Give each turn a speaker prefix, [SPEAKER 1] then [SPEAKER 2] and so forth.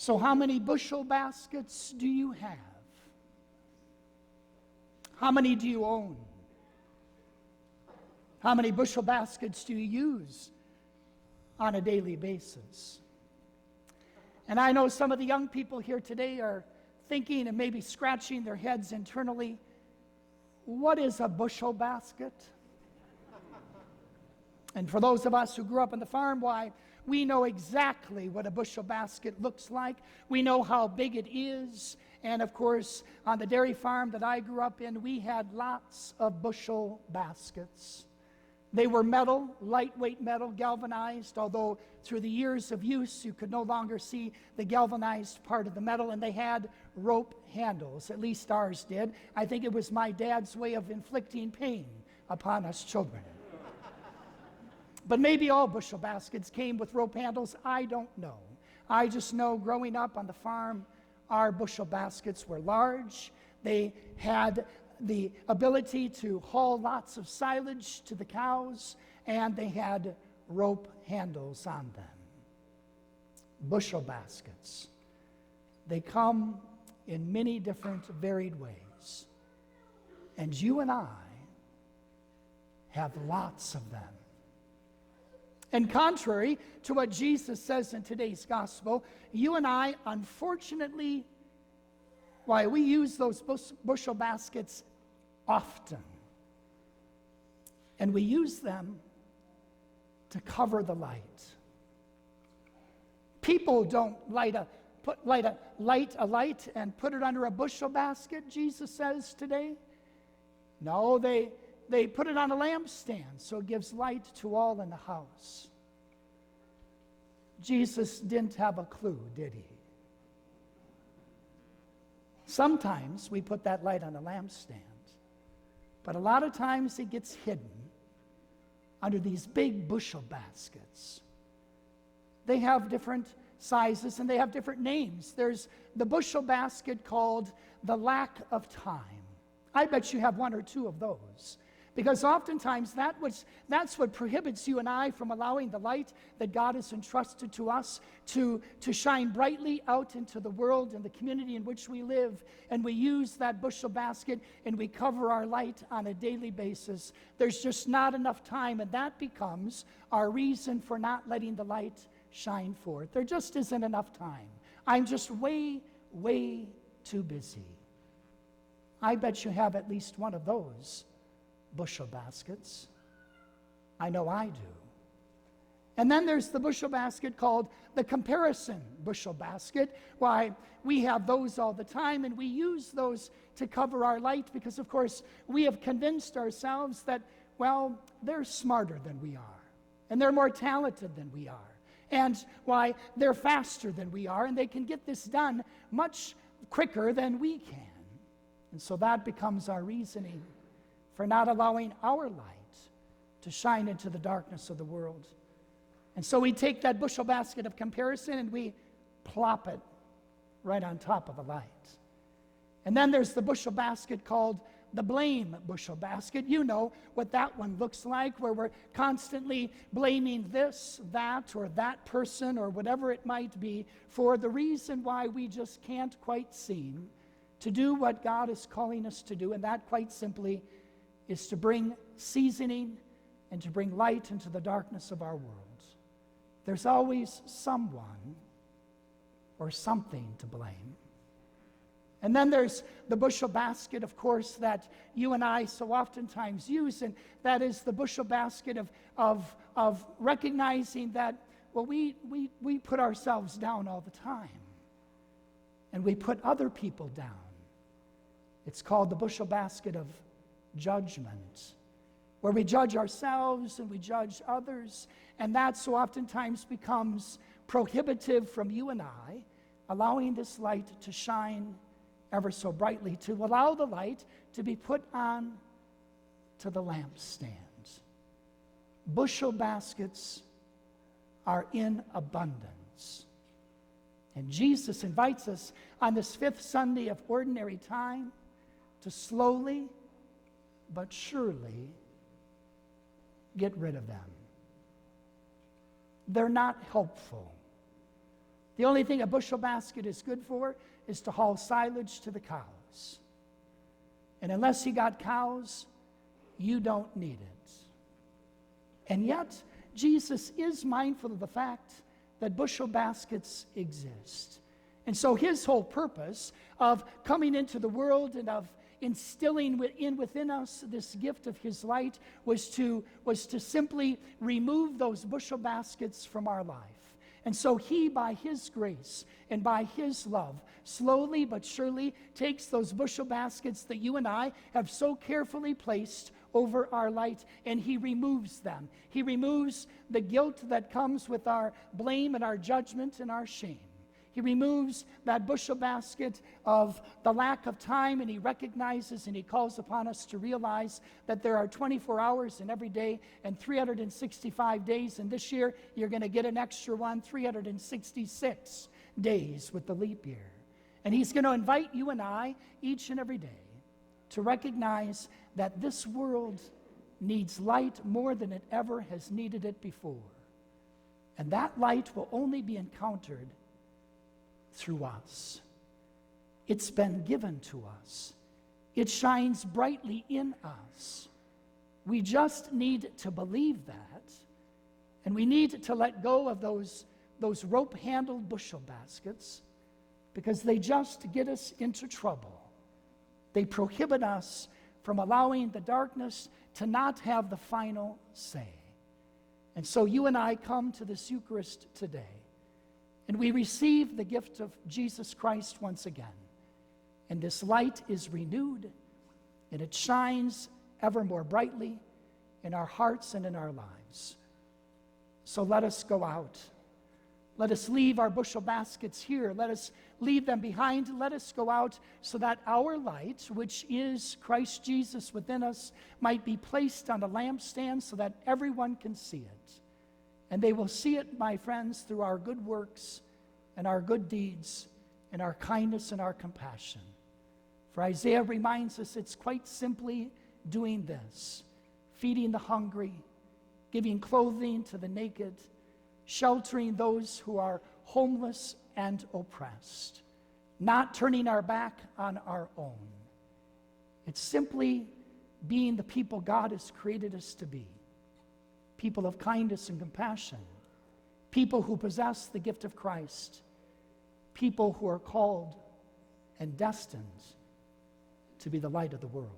[SPEAKER 1] So how many bushel baskets do you have? How many do you own? How many bushel baskets do you use on a daily basis? And I know some of the young people here today are thinking and maybe scratching their heads internally, what is a bushel basket? And for those of us who grew up on the farm, why, we know exactly what a bushel basket looks like. We know how big it is. And of course, on the dairy farm that I grew up in, we had lots of bushel baskets. They were metal, lightweight metal, galvanized, although through the years of use, you could no longer see the galvanized part of the metal, and they had rope handles. At least ours did. I think it was my dad's way of inflicting pain upon us children. But maybe all bushel baskets came with rope handles. I don't know. I just know growing up on the farm, our bushel baskets were large. They had the ability to haul lots of silage to the cows, and they had rope handles on them. Bushel baskets. They come in many different varied ways. And you and I have lots of them. And contrary to what Jesus says in today's gospel, you and I, unfortunately, why we use those bushel baskets often. And we use them to cover the light. People don't light a light and put it under a bushel basket, Jesus says today. No, they put it on a lampstand so it gives light to all in the house. Jesus didn't have a clue, did he? Sometimes we put that light on a lampstand, but a lot of times it gets hidden under these big bushel baskets. They have different sizes and they have different names. There's the bushel basket called the lack of time. I bet you have one or two of those. Because oftentimes that's what prohibits you and I from allowing the light that God has entrusted to us to shine brightly out into the world and the community in which we live. And we use that bushel basket and we cover our light on a daily basis. There's just not enough time, and that becomes our reason for not letting the light shine forth. There just isn't enough time. I'm just way, way too busy. I bet you have at least one of those bushel baskets. I know I do. And then there's the bushel basket called the comparison bushel basket. Why, we have those all the time, and we use those to cover our light because, of course, we have convinced ourselves that, well, they're smarter than we are, and they're more talented than we are, and why, they're faster than we are, and they can get this done much quicker than we can. And so that becomes our reasoning for not allowing our light to shine into the darkness of the world. And so we take that bushel basket of comparison and we plop it right on top of the light. And then there's the bushel basket called the blame bushel basket. You know what that one looks like, where we're constantly blaming this, that, or that person, or whatever it might be, for the reason why we just can't quite seem to do what God is calling us to do. And that, quite simply, is to bring seasoning and to bring light into the darkness of our world. There's always someone or something to blame. And then there's the bushel basket, of course, that you and I so oftentimes use, and that is the bushel basket of recognizing that, well, we put ourselves down all the time, and we put other people down. It's called the bushel basket of judgment, where we judge ourselves and we judge others, and that so oftentimes becomes prohibitive from you and I allowing this light to shine ever so brightly, to allow the light to be put on to the lampstand. Bushel baskets are in abundance. And Jesus invites us on this fifth Sunday of ordinary time to slowly but surely get rid of them. They're not helpful. The only thing a bushel basket is good for is to haul silage to the cows. And unless you got cows, you don't need it. And yet, Jesus is mindful of the fact that bushel baskets exist. And so his whole purpose of coming into the world and of instilling within us this gift of his light was to simply remove those bushel baskets from our life. And so he, by his grace and by his love, slowly but surely takes those bushel baskets that you and I have so carefully placed over our light, and he removes them. He removes the guilt that comes with our blame and our judgment and our shame. He removes that bushel basket of the lack of time, and he recognizes and he calls upon us to realize that there are 24 hours in every day and 365 days. And this year, you're going to get an extra one, 366 days with the leap year. And he's going to invite you and I each and every day to recognize that this world needs light more than it ever has needed it before. And that light will only be encountered through us. It's been given to us. It shines brightly in us. We just need to believe that, and we need to let go of those rope-handled bushel baskets, because they just get us into trouble. They prohibit us from allowing the darkness to not have the final say. And so you and I come to this Eucharist today, and we receive the gift of Jesus Christ once again. And this light is renewed, and it shines ever more brightly in our hearts and in our lives. So let us go out. Let us leave our bushel baskets here. Let us leave them behind. Let us go out so that our light, which is Christ Jesus within us, might be placed on a lampstand so that everyone can see it. And they will see it, my friends, through our good works and our good deeds and our kindness and our compassion. For Isaiah reminds us it's quite simply doing this: feeding the hungry, giving clothing to the naked, sheltering those who are homeless and oppressed, not turning our back on our own. It's simply being the people God has created us to be. People of kindness and compassion, people who possess the gift of Christ, people who are called and destined to be the light of the world.